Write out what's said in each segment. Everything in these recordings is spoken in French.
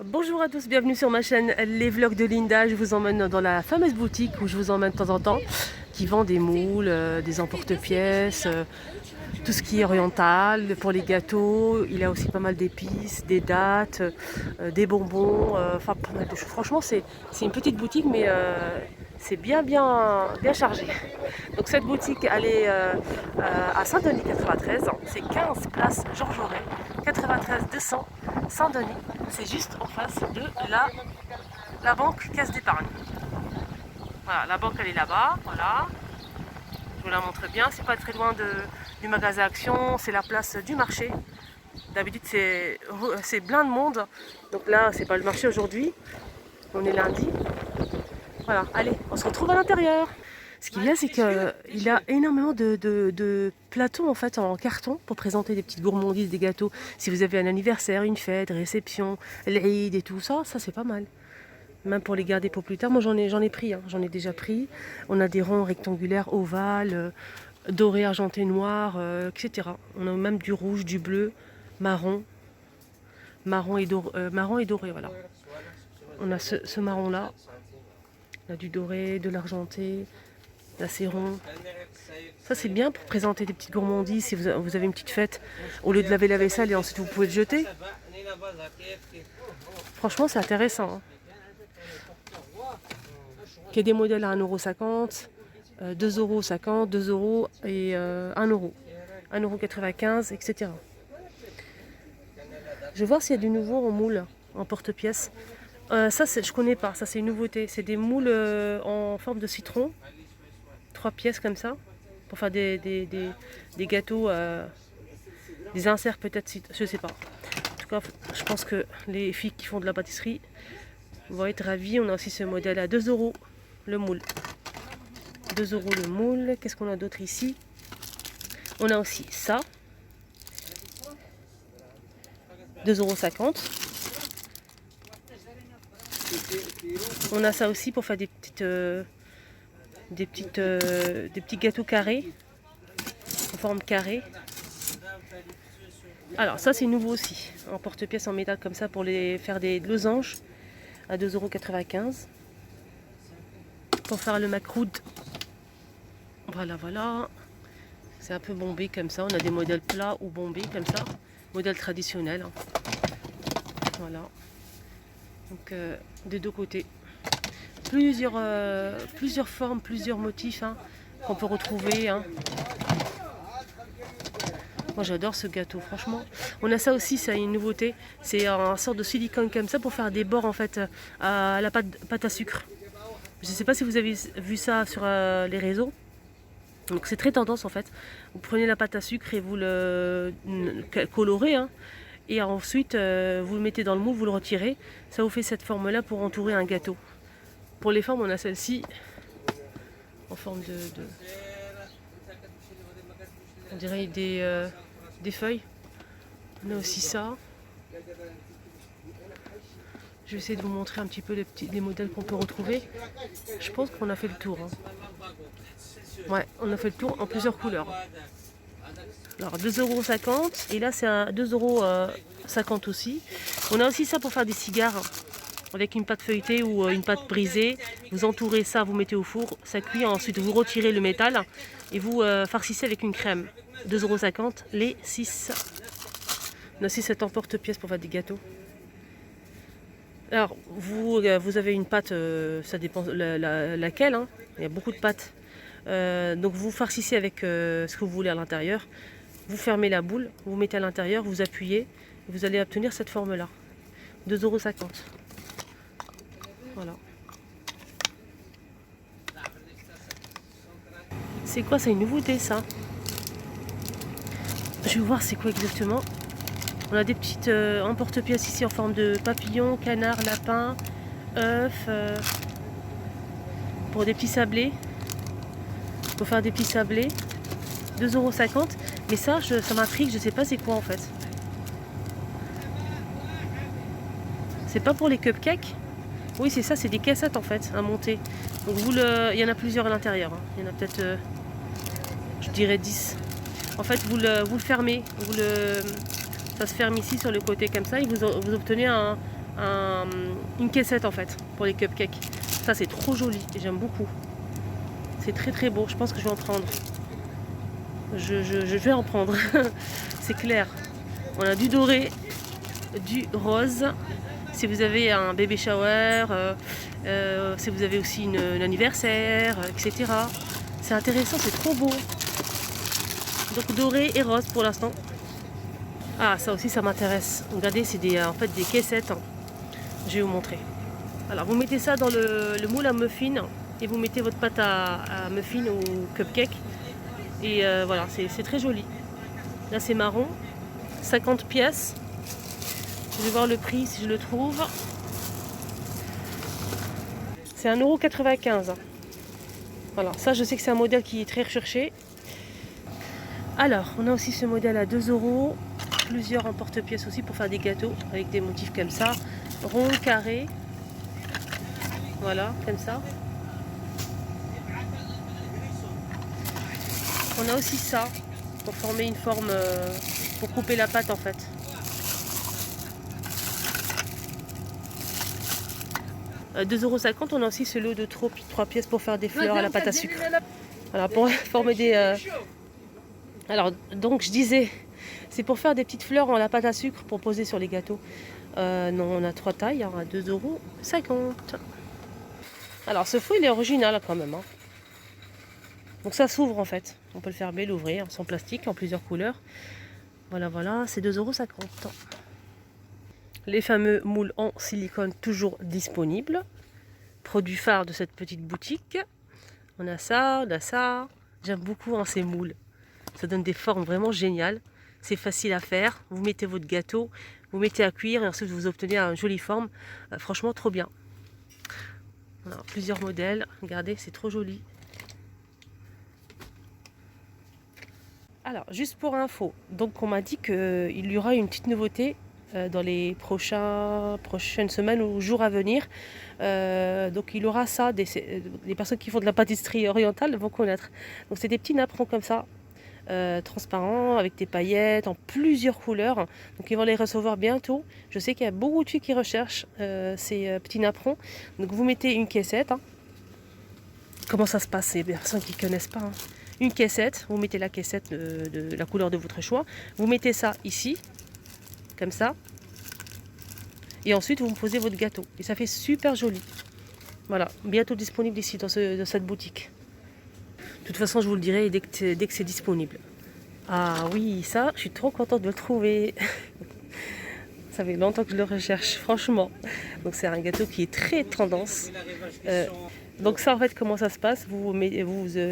Bonjour à tous, bienvenue sur ma chaîne Les Vlogs de Linda. Je vous emmène dans la fameuse boutique où je vous emmène de temps en temps, qui vend des moules, des emporte-pièces, tout ce qui est oriental pour les gâteaux. Il a aussi pas mal d'épices, des dattes, des bonbons, enfin pas mal de choses. Franchement, c'est une petite boutique, mais c'est bien chargé. Donc cette boutique, elle est à Saint-Denis 93, c'est 15 place Georges Aurel, 93 200 Saint-Denis. C'est juste en face de la banque Caisse d'Épargne. Voilà, la banque elle est là-bas, voilà. Je vous la montre bien, c'est pas très loin du magasin Action, c'est la place du marché. D'habitude c'est plein de monde, donc là c'est pas le marché aujourd'hui, on est lundi. Voilà, allez, on se retrouve à l'intérieur. Ce qui est bien, c'est qu'il a énormément de plateaux en fait en carton pour présenter des petites gourmandises, des gâteaux. Si vous avez un anniversaire, une fête, réception, l'Eid et tout ça, ça c'est pas mal. Même pour les garder pour plus tard. Moi j'en ai pris, j'en ai déjà pris. On a des ronds rectangulaires, ovales, dorés, argentés, noirs, etc. On a même du rouge, du bleu, marron, marron et doré, voilà. On a ce marron là. On a du doré, de l'argenté. Là c'est rond. Ça c'est bien pour présenter des petites gourmandises si vous avez une petite fête. Au lieu de laver la vaisselle et ensuite vous pouvez le jeter. Franchement c'est intéressant. Il y a des modèles à 1,50 €, 2,50 €, 2 € et 1 €. 1,95 €, etc. Je vais voir s'il y a du nouveau en moule, en porte-pièces. Ça je connais pas, ça c'est une nouveauté. C'est des moules en forme de citron. 3 pièces comme ça, pour faire des gâteaux, des inserts peut-être, je sais pas. En tout cas, je pense que les filles qui font de la pâtisserie vont être ravies. On a aussi ce modèle à 2 € le moule. 2 € le moule. Qu'est-ce qu'on a d'autre ici? On a aussi ça. 2,50 €. On a ça aussi pour faire des petits gâteaux carrés, en forme carrée. Alors ça c'est nouveau aussi, en porte-pièces en métal comme ça pour faire des losanges à 2,95 €. Pour faire le macroud, voilà. C'est un peu bombé comme ça, on a des modèles plats ou bombés comme ça, modèle traditionnel. Voilà, donc des deux côtés. Plusieurs formes, plusieurs motifs qu'on peut retrouver. Moi j'adore ce gâteau, franchement. On a ça aussi, c'est une nouveauté. C'est un sort de silicone comme ça pour faire des bords en fait à la pâte à sucre. Je ne sais pas si vous avez vu ça sur les réseaux. Donc c'est très tendance en fait. Vous prenez la pâte à sucre et vous le colorez. Et ensuite vous le mettez dans le moule, vous le retirez. Ça vous fait cette forme là pour entourer un gâteau. Pour les formes, on a celle-ci en forme on dirait des feuilles. On a aussi ça. Je vais essayer de vous montrer un petit peu les modèles qu'on peut retrouver. Je pense qu'on a fait le tour. Ouais, on a fait le tour en plusieurs couleurs. Alors 2,50 € et là c'est à 2,50 € aussi. On a aussi ça pour faire des cigares. Avec une pâte feuilletée ou une pâte brisée, vous entourez ça, vous mettez au four, ça cuit, ensuite vous retirez le métal et vous farcissez avec une crème. 2,50 € les 6. On a aussi cet emporte-pièce pour faire des gâteaux. Alors vous avez une pâte, ça dépend laquelle, il y a beaucoup de pâtes. Donc vous farcissez avec ce que vous voulez à l'intérieur. Vous fermez la boule, vous mettez à l'intérieur, vous appuyez, et vous allez obtenir cette forme-là. 2,50 €. Voilà. C'est quoi? C'est une nouveauté ça. Je vais voir c'est quoi exactement. On a des petites emporte-pièces ici en forme de papillon, canard, lapin, œuf, pour des petits sablés. Pour faire des petits sablés. 2,50 €. Mais ça m'intrigue, je sais pas c'est quoi en fait. C'est pas pour les cupcakes? Oui, c'est ça, c'est des cassettes en fait, à monter. Donc il y en a plusieurs à l'intérieur. Il y en a peut-être, je dirais 10. En fait, vous le fermez. Ça se ferme ici sur le côté comme ça et vous obtenez une caissette en fait pour les cupcakes. Ça c'est trop joli et j'aime beaucoup. C'est très très beau, je pense que je vais en prendre. Je vais en prendre, c'est clair. On a du doré, du rose. Si vous avez un baby shower, si vous avez aussi un anniversaire, etc. C'est intéressant, c'est trop beau. Donc doré et rose pour l'instant. Ah, ça aussi ça m'intéresse. Regardez, c'est en fait des caissettes. Je vais vous montrer. Alors vous mettez ça dans le moule à muffin et vous mettez votre pâte à muffin ou cupcake. Et voilà, c'est très joli. Là c'est marron, 50 pièces. Je vais voir le prix si je le trouve. C'est 1,95 €. Voilà, ça je sais que c'est un modèle qui est très recherché. Alors, on a aussi ce modèle à 2 €. Plusieurs en porte-pièces aussi pour faire des gâteaux avec des motifs comme ça. Rond, carré. Voilà, comme ça. On a aussi ça pour former une forme, pour couper la pâte en fait. À 2,50 €, on a aussi ce lot de 3 pièces pour faire des fleurs à la pâte à sucre. Voilà, pour former des... Alors, donc je disais, c'est pour faire des petites fleurs en la pâte à sucre pour poser sur les gâteaux. Non, on a 3 tailles, hein, à 2,50 €. Alors, ce fouet, il est original quand même. Hein. Donc ça s'ouvre en fait. On peut le fermer, l'ouvrir, sans plastique, en plusieurs couleurs. Voilà, voilà, c'est 2,50 €. Les fameux moules en silicone toujours disponibles. Produit phare de cette petite boutique. On a ça, on a ça. J'aime beaucoup hein, ces moules. Ça donne des formes vraiment géniales. C'est facile à faire. Vous mettez votre gâteau, vous mettez à cuire et ensuite vous obtenez une jolie forme. Franchement, trop bien. Voilà, plusieurs modèles. Regardez, c'est trop joli. Alors, juste pour info, donc on m'a dit qu'il y aura une petite nouveauté dans les prochaines semaines ou jours à venir. Donc il y aura ça, les personnes qui font de la pâtisserie orientale vont connaître. Donc c'est des petits napperons comme ça, transparents, avec des paillettes en plusieurs couleurs. Donc ils vont les recevoir bientôt. Je sais qu'il y a beaucoup de filles qui recherchent ces petits napperons. Donc vous mettez une caissette. Hein. Comment ça se passe, ces personnes qui ne connaissent pas hein. Une caissette, vous mettez la caissette de la couleur de votre choix. Vous mettez ça ici, comme ça. Et ensuite, vous me posez votre gâteau. Et ça fait super joli. Voilà, bientôt disponible ici dans cette boutique. De toute façon, je vous le dirai dès que c'est disponible. Ah oui, ça, je suis trop contente de le trouver. Ça fait longtemps que je le recherche, franchement. Donc c'est un gâteau qui est très tendance. Donc ça en fait comment ça se passe,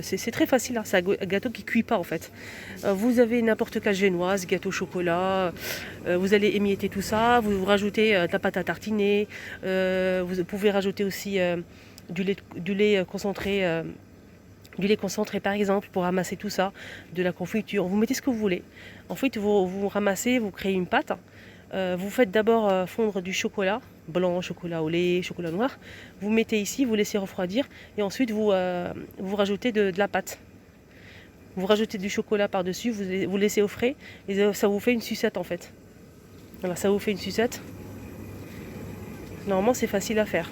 c'est très facile, hein, c'est un gâteau qui ne cuit pas en fait. Vous avez n'importe quelle génoise, gâteau au chocolat, vous allez émietter tout ça, vous rajoutez de la pâte à tartiner, vous pouvez rajouter aussi du lait concentré. Du lait concentré par exemple pour ramasser tout ça, de la confiture, vous mettez ce que vous voulez. Ensuite vous ramassez, vous créez une pâte. Vous faites d'abord fondre du chocolat blanc, chocolat au lait, chocolat noir. Vous mettez ici, vous laissez refroidir et ensuite vous rajoutez de la pâte. Vous rajoutez du chocolat par-dessus, vous laissez au frais et ça vous fait une sucette en fait. Voilà, ça vous fait une sucette. Normalement c'est facile à faire.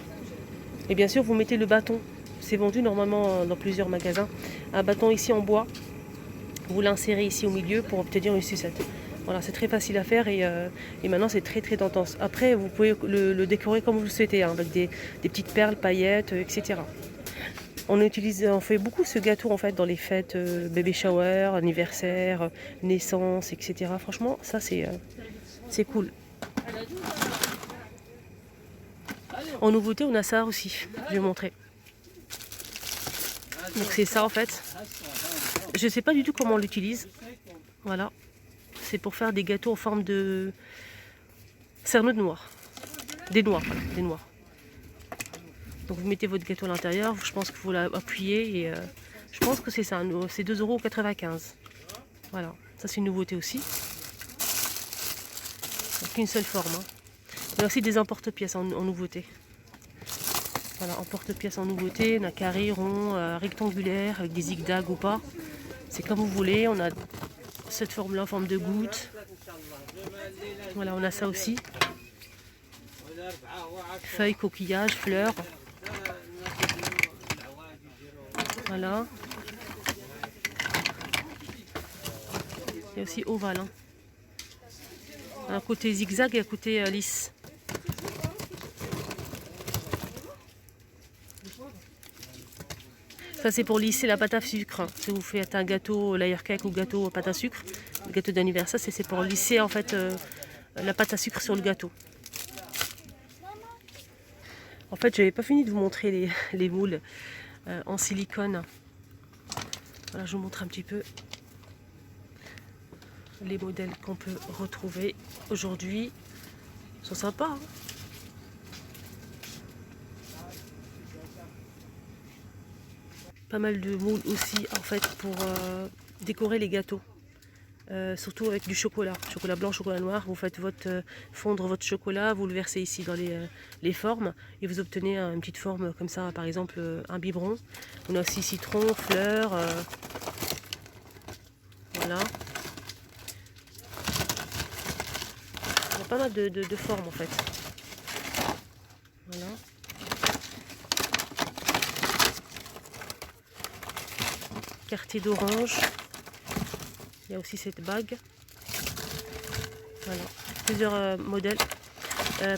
Et bien sûr vous mettez le bâton. C'est vendu normalement dans plusieurs magasins. Un bâton ici en bois. Vous l'insérez ici au milieu pour obtenir une sucette. Voilà, c'est très facile à faire et maintenant c'est très tendance. Après, vous pouvez le décorer comme vous le souhaitez, hein, avec des petites perles, paillettes, etc. On fait beaucoup ce gâteau en fait dans les fêtes, baby shower, anniversaire, naissance, etc. Franchement, ça c'est cool. En nouveauté, on a ça aussi. Je vais vous montrer. Donc c'est ça en fait. Je ne sais pas du tout comment on l'utilise. Voilà. C'est pour faire des gâteaux en forme de cerneaux de noix. Des noix, voilà, des noix. Donc vous mettez votre gâteau à l'intérieur, je pense qu'il faut l'appuyer et je pense que c'est ça, c'est 2,95 €. Voilà, ça c'est une nouveauté aussi. Donc une seule forme. Hein. Il y a aussi des emporte-pièces en nouveauté. Voilà, emporte-pièces en nouveauté, on a carré, rond, rectangulaire, avec des zigzags ou pas. C'est comme vous voulez, on a cette forme-là en forme de goutte. Voilà, on a ça aussi. Feuilles, coquillages, fleurs. Voilà. Il y a aussi ovale. Hein. Un côté zigzag et un côté lisse. Ça c'est pour lisser la pâte à sucre. Si vous faites un gâteau layer cake ou gâteau pâte à sucre, le gâteau d'anniversaire, c'est pour lisser en fait la pâte à sucre sur le gâteau. En fait, j'avais pas fini de vous montrer les moules en silicone. Voilà, je vous montre un petit peu les modèles qu'on peut retrouver aujourd'hui. Ils sont sympas. Hein. Pas mal de moules aussi en fait pour décorer les gâteaux. Surtout avec du chocolat blanc, chocolat noir. Vous faites fondre votre chocolat, vous le versez ici dans les formes et vous obtenez une petite forme comme ça, par exemple un biberon. On a aussi citron, fleurs, voilà. Il y a pas mal de formes en fait. Voilà. Quartier d'orange. Il y a aussi cette bague. Voilà, plusieurs modèles.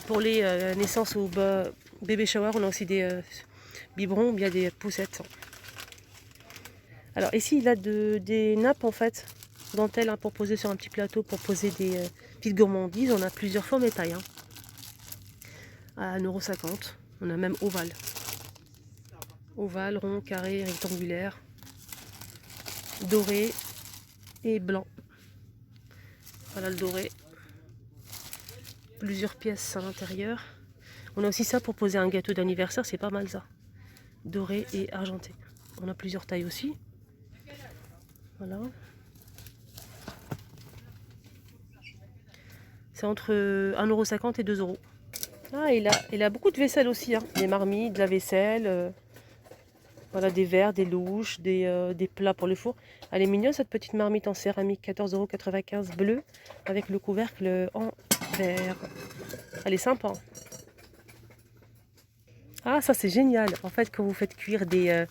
Pour les naissances ou bébé shower, on a aussi des biberons ou bien des poussettes. Alors ici, il a des nappes en fait, dentelles hein, pour poser sur un petit plateau, pour poser des petites gourmandises. On a plusieurs formes et tailles. Hein. À 1,50 €. On a même ovale. Ovale, rond, carré, rectangulaire, doré et blanc. Voilà le doré. Plusieurs pièces à l'intérieur. On a aussi ça pour poser un gâteau d'anniversaire, c'est pas mal ça. Doré et argenté. On a plusieurs tailles aussi. Voilà. C'est entre 1,50 € et 2 €. Ah, il a beaucoup de vaisselle aussi. Hein. Des marmites, de la vaisselle. Voilà, des verres, des louches, des plats pour le four. Elle est mignonne cette petite marmite en céramique, 14,95 € bleu, avec le couvercle en verre. Elle est sympa. Ah, ça c'est génial. En fait, quand vous faites cuire des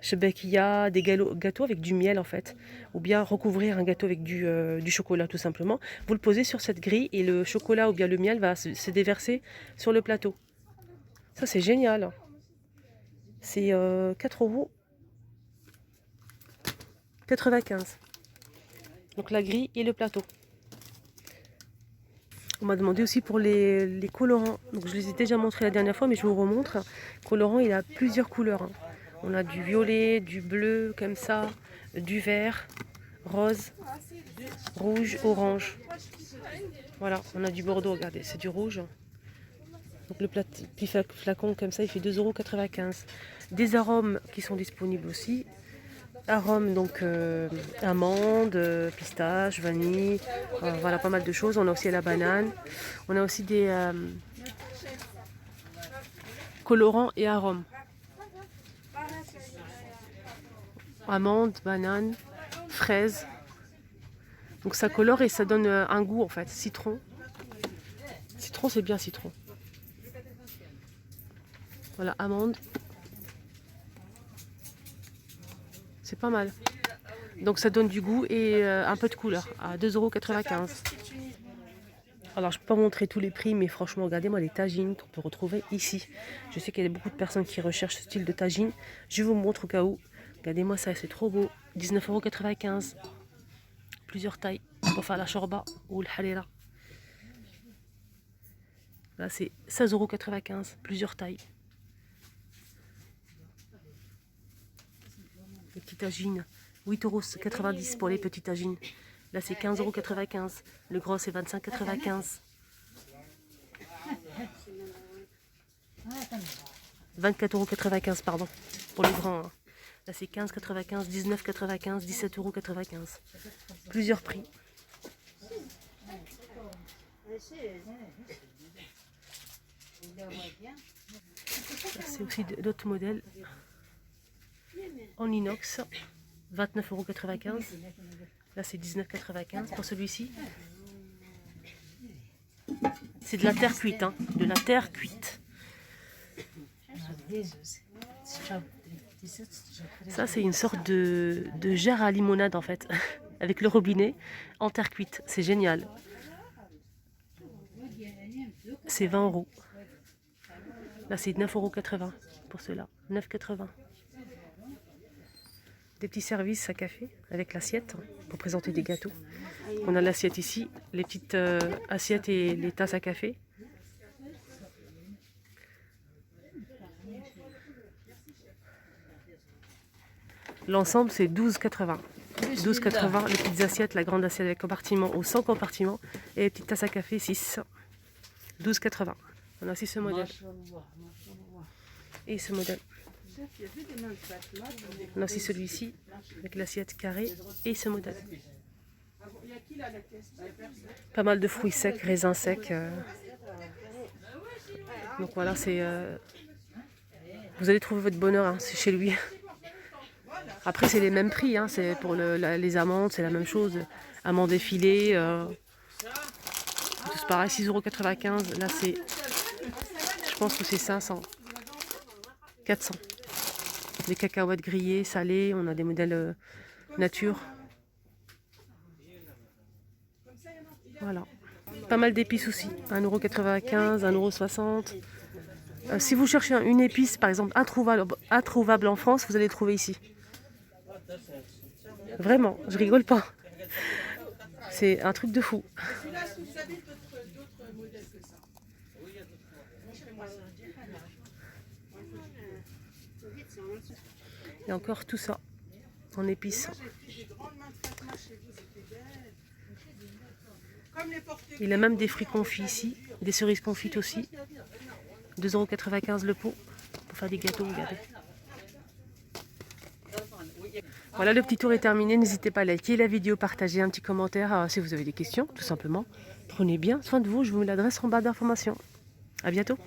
chebekia, des gâteaux avec du miel en fait, ou bien recouvrir un gâteau avec du chocolat tout simplement, vous le posez sur cette grille et le chocolat ou bien le miel va se déverser sur le plateau. Ça c'est génial. C'est 4,95 €. Donc la grille et le plateau. On m'a demandé aussi pour les colorants. Donc je les ai déjà montrés la dernière fois, mais je vous remontre. Colorant, il a plusieurs couleurs. Hein. On a du violet, du bleu, comme ça, du vert, rose, rouge, orange. Voilà, on a du bordeaux, regardez, c'est du rouge. Donc le petit flacon comme ça, il fait 2,95 €. Des arômes qui sont disponibles aussi. Arômes donc amandes, pistaches, vanille, voilà pas mal de choses. On a aussi la banane. On a aussi des colorants et arômes. Amandes, bananes, fraises. Donc ça colore et ça donne un goût en fait. Citron. Citron c'est bien citron. Voilà, amandes. C'est pas mal. Donc ça donne du goût et un peu de couleur à 2,95 €. Alors je ne peux pas montrer tous les prix, mais franchement regardez-moi les tagines qu'on peut retrouver ici. Je sais qu'il y a beaucoup de personnes qui recherchent ce style de tagine. Je vous montre au cas où. Regardez-moi ça, c'est trop beau. 19,95 €. Plusieurs tailles pour faire la shorba ou le harira. Là c'est 16,95 €. Plusieurs tailles. Les petites tagines. 8,90 € pour les petites tagines. Là, c'est 15,95 €. Le gros, c'est 25,95 €. 24,95 €, pardon, pour le grand. Hein. Là, c'est 15,95 €, 19,95 €, 17,95 €. Plusieurs prix. C'est aussi d'autres modèles en inox. 29,95 €. Là, c'est 19,95 € pour celui-ci. C'est de la terre cuite, hein. De la terre cuite. Ça, c'est une sorte de jarre à limonade en fait, avec le robinet en terre cuite. C'est génial. C'est 20 €. Là, c'est 9,80 € pour cela. 9,80 €. Des petits services à café avec l'assiette pour présenter des gâteaux. On a l'assiette ici, les petites assiettes et les tasses à café. L'ensemble, c'est 12,80 €. 12,80 € les petites assiettes, la grande assiette avec compartiment ou sans compartiment. Et les petites tasses à café, 6. 12,80 €. On a aussi ce modèle. Et ce modèle. On a aussi celui-ci, avec l'assiette carrée et ce modèle. Pas mal de fruits secs, raisins secs. Donc voilà, c'est... Vous allez trouver votre bonheur, hein, c'est chez lui. Après, c'est les mêmes prix, hein, c'est pour les amandes, c'est la même chose. Amandes effilées, tous pareil, 6,95 €. Là, c'est... Je pense que c'est 500. 400. Des cacahuètes grillées, salées, on a des modèles nature. Voilà. Pas mal d'épices aussi. 1,95 €, 1,60 €. Si vous cherchez une épice, par exemple, introuvable en France, vous allez trouver ici. Vraiment, je rigole pas. C'est un truc de fou. Et encore tout ça en épices. Il a même des fruits confits ici, des cerises confites aussi. 2,95 € le pot pour faire des gâteaux, regardez. Voilà, le petit tour est terminé. N'hésitez pas à liker la vidéo, partager un petit commentaire si vous avez des questions, tout simplement. Prenez bien soin de vous, je vous mets l'adresse en bas d'information. À bientôt.